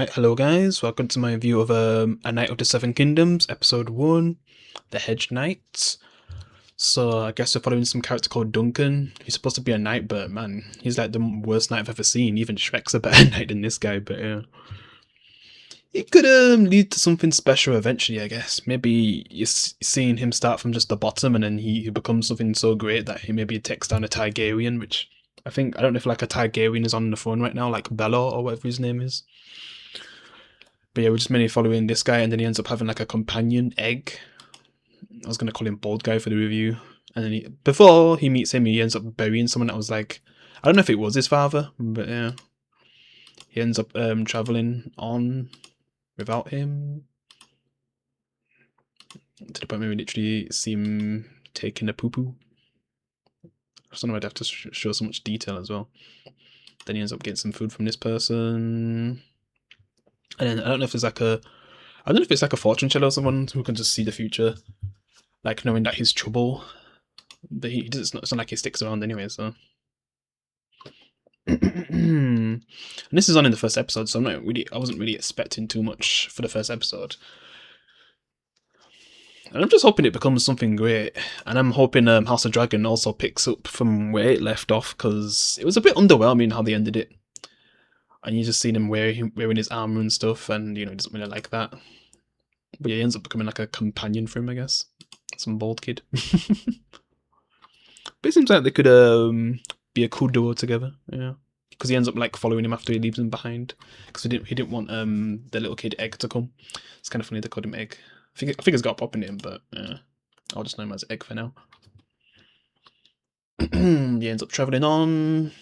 Alright, hello guys, welcome to my review of A Knight of the Seven Kingdoms, episode 1, The Hedge Knight. So I guess we're following some character called Duncan. He's supposed to be a knight, but man, he's like the worst knight I've ever seen. Even Shrek's a better knight than this guy, but yeah. It could lead to something special eventually, I guess. Maybe you're seeing him start from just the bottom and then he becomes something so great that he maybe takes down a Targaryen, which I don't know if like a Targaryen is on the phone right now, like Bello or whatever his name is. But yeah, we're just mainly following this guy, and then he ends up having like a companion, Egg. I was going to call him Bald Guy for the review. And then before he meets him, he ends up burying someone that was like, I don't know if it was his father, but yeah. He ends up travelling on without him. To the point where we literally see him taking a poo-poo. I just don't know why I'd have to show so much detail as well. Then he ends up getting some food from this person. And then I don't know if it's like a fortune teller or someone who can just see the future, like knowing that he's trouble. But it's not like he sticks around anyway. So, and this is on in the first episode, so I wasn't really expecting too much for the first episode. And I'm just hoping it becomes something great. And I'm hoping House of Dragon also picks up from where it left off, because it was a bit underwhelming how they ended it. And you just seen him wearing his armor and stuff, and he doesn't really like that. But yeah, he ends up becoming like a companion for him, I guess. Some bald kid. But it seems like they could be a cool duo together, yeah. Because he ends up like following him after he leaves him behind. Because he didn't want the little kid Egg to come. It's kind of funny they called him Egg. I think it's got a pop in him, but yeah, I'll just know him as Egg for now. He ends up traveling on.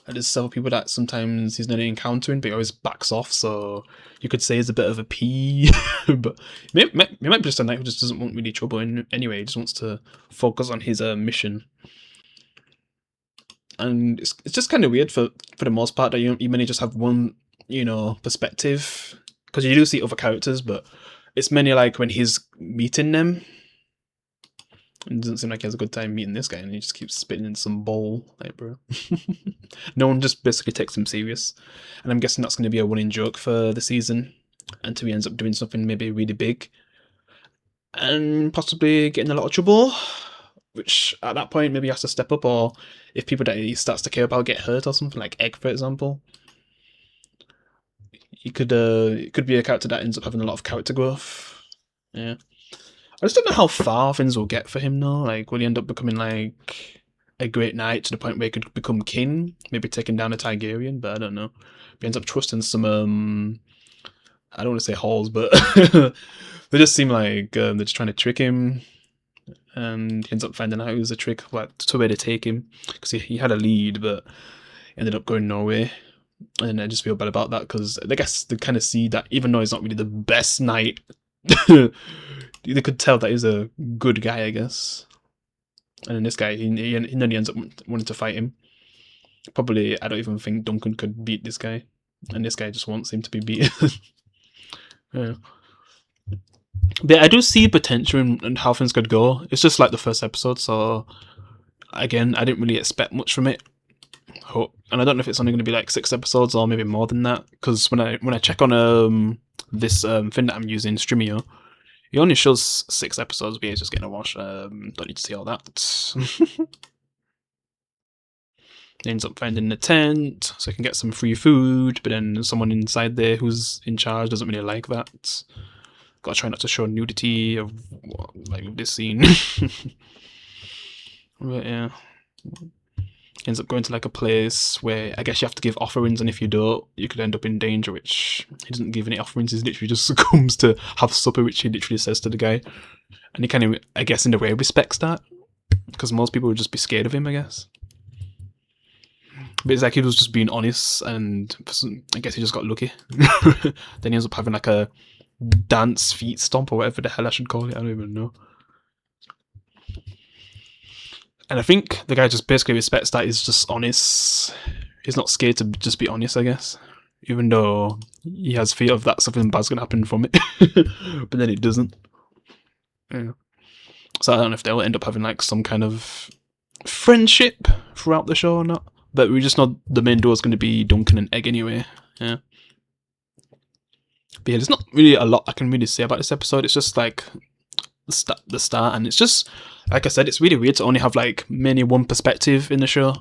And there's several people that sometimes he's not encountering, but he always backs off, so you could say he's a bit of a P. But he might be just a knight who just doesn't want really trouble anyway. He just wants to focus on his mission. And it's just kind of weird for the most part that you mainly just have one, perspective. Because you do see other characters, but it's mainly like when he's meeting them. It doesn't seem like he has a good time meeting this guy, and he just keeps spitting in some bowl, like, bro. No one just basically takes him serious. And I'm guessing that's going to be a running joke for the season, until he ends up doing something maybe really big. And possibly getting a lot of trouble, which at that point maybe he has to step up, or if people that he starts to care about get hurt or something, like Egg, for example. It could be a character that ends up having a lot of character growth. Yeah. I just don't know how far things will get for him though. Like, will he end up becoming like a great knight to the point where he could become king, maybe taking down a Targaryen? But I don't know. He ends up trusting some I don't want to say holes, but they just seem like they're just trying to trick him, and he ends up finding out it was a trick, to where to take him, because he had a lead, but ended up going nowhere. And I just feel bad about that, because I guess they kind of see that even though he's not really the best knight. They could tell that he's a good guy, I guess. And then this guy, he ends up wanting to fight him. Probably, I don't even think Duncan could beat this guy. And this guy just wants him to be beaten. Yeah. But I do see potential in how things could go. It's just like the first episode, so again, I didn't really expect much from it. And I don't know if it's only going to be like 6 episodes or maybe more than that. Because when I check on this thing that I'm using, Streamio, he only shows 6 episodes, but he's just getting a watch. Don't need to see all that. He ends up finding a tent, so he can get some free food, but then someone inside there who's in charge doesn't really like that. Gotta try not to show nudity of like this scene. But yeah. He ends up going to like a place where I guess you have to give offerings, and if you don't, you could end up in danger, which he doesn't give any offerings. He literally just comes to have supper, which he literally says to the guy. And he kind of, I guess, in a way respects that, because most people would just be scared of him, I guess. But it's like he was just being honest, and I guess he just got lucky. Then he ends up having like a dance feet stomp, or whatever the hell I should call it. I don't even know. And I think the guy just basically respects that he's just honest. He's not scared to just be honest, I guess. Even though he has fear of that something bad's going to happen from it. But then it doesn't. Yeah. So I don't know if they'll end up having like some kind of friendship throughout the show or not. but we just know the main duo is going to be Duncan and Egg anyway. Yeah. But yeah, there's not really a lot I can really say about this episode. It's just like the start, and it's just, like I said, it's really weird to only have like mainly one perspective in the show.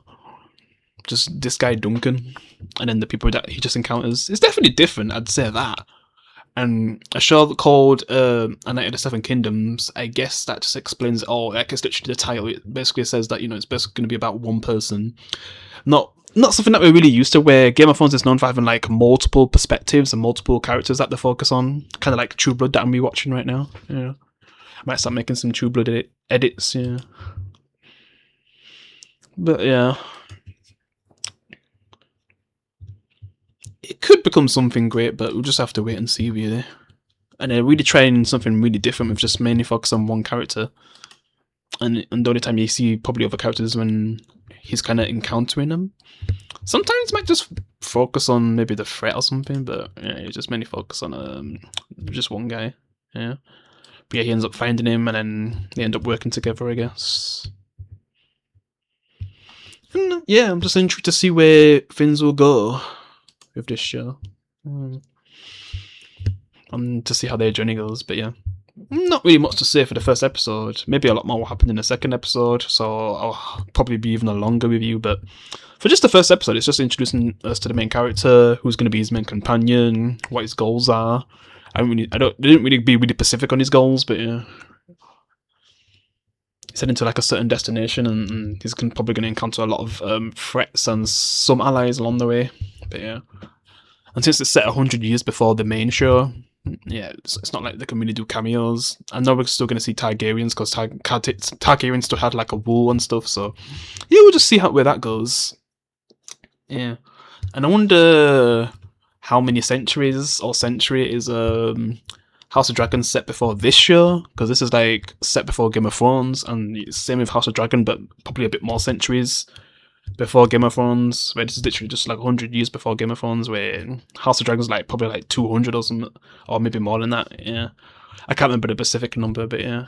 Just this guy Duncan, and then the people that he just encounters. It's definitely different, I'd say that. And a show called A Night of the Seven Kingdoms, I guess that just explains it all. Like, it's literally the title. It basically says that, you know, it's basically going to be about one person. Not something that we're really used to, where Game of Thrones is known for having like multiple perspectives and multiple characters that they focus on. Kind of like True Blood that I'm rewatching right now. Yeah, I might start making some True Blood edits. Yeah, but yeah, it could become something great, but we'll just have to wait and see, really. And they're really trying something really different with just mainly focus on one character. And the only time you see probably other characters when he's kind of encountering them. Sometimes might just focus on maybe the threat or something, but yeah, you just mainly focus on just one guy. Yeah. But yeah, he ends up finding him, and then they end up working together, I guess. And yeah, I'm just intrigued to see where things will go with this show. To see how their journey goes, but yeah. Not really much to say for the first episode. Maybe a lot more will happen in the second episode, so I'll probably be even a longer review, but for just the first episode, it's just introducing us to the main character, who's going to be his main companion, what his goals are. They didn't really be really specific on his goals, but yeah. He's heading to like a certain destination, and he's probably going to encounter a lot of threats and some allies along the way, but yeah. And since it's set 100 years before the main show, yeah, it's not like they can really do cameos. I know we're still going to see Targaryens, because Targaryens still had like a war and stuff, so yeah, we'll just see where that goes. Yeah, and I wonder how many centuries or century is House of Dragon set before this show, because this is like set before Game of Thrones, and same with House of Dragon, but probably a bit more centuries before Game of Thrones, where this is literally just like 100 years before Game of Thrones, where House of Dragons like probably like 200 or something, or maybe more than that. Yeah, I can't remember the specific number, but yeah.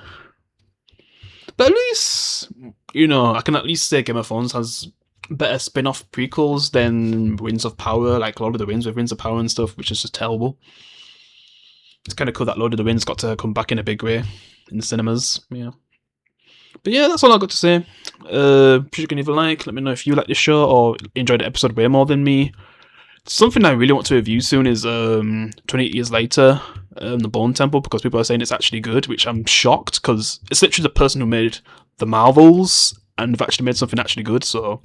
But at least, you know, I can at least say Game of Thrones has better spin-off prequels than Winds of Power, like Lord of the Rings with Winds of Power and stuff, which is just terrible. It's kind of cool that Lord of the Rings got to come back in a big way in the cinemas. Yeah. But yeah, that's all I've got to say. Please you can leave a like. Let me know if you like this show or enjoyed the episode way more than me. Something I really want to review soon is 28 Years Later, The Bone Temple, because people are saying it's actually good, which I'm shocked, because it's literally the person who made the Marvels, and they've actually made something actually good, so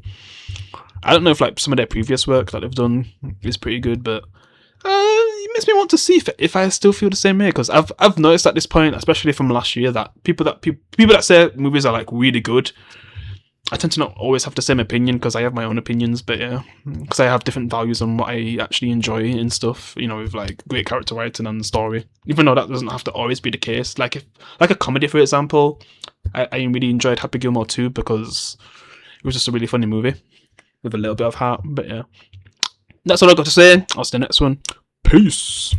I don't know if like some of their previous work that they've done is pretty good, but it makes me want to see if I still feel the same way, because I've noticed at this point, especially from last year, that people that say movies are like really good, I tend to not always have the same opinion, because I have my own opinions, but yeah, because I have different values on what I actually enjoy and stuff, you know, with like great character writing and story, even though that doesn't have to always be the case. Like a comedy, for example, I really enjoyed Happy Gilmore 2, because it was just a really funny movie with a little bit of heart. But yeah, that's all I've got to say. I'll see you next one. Peace.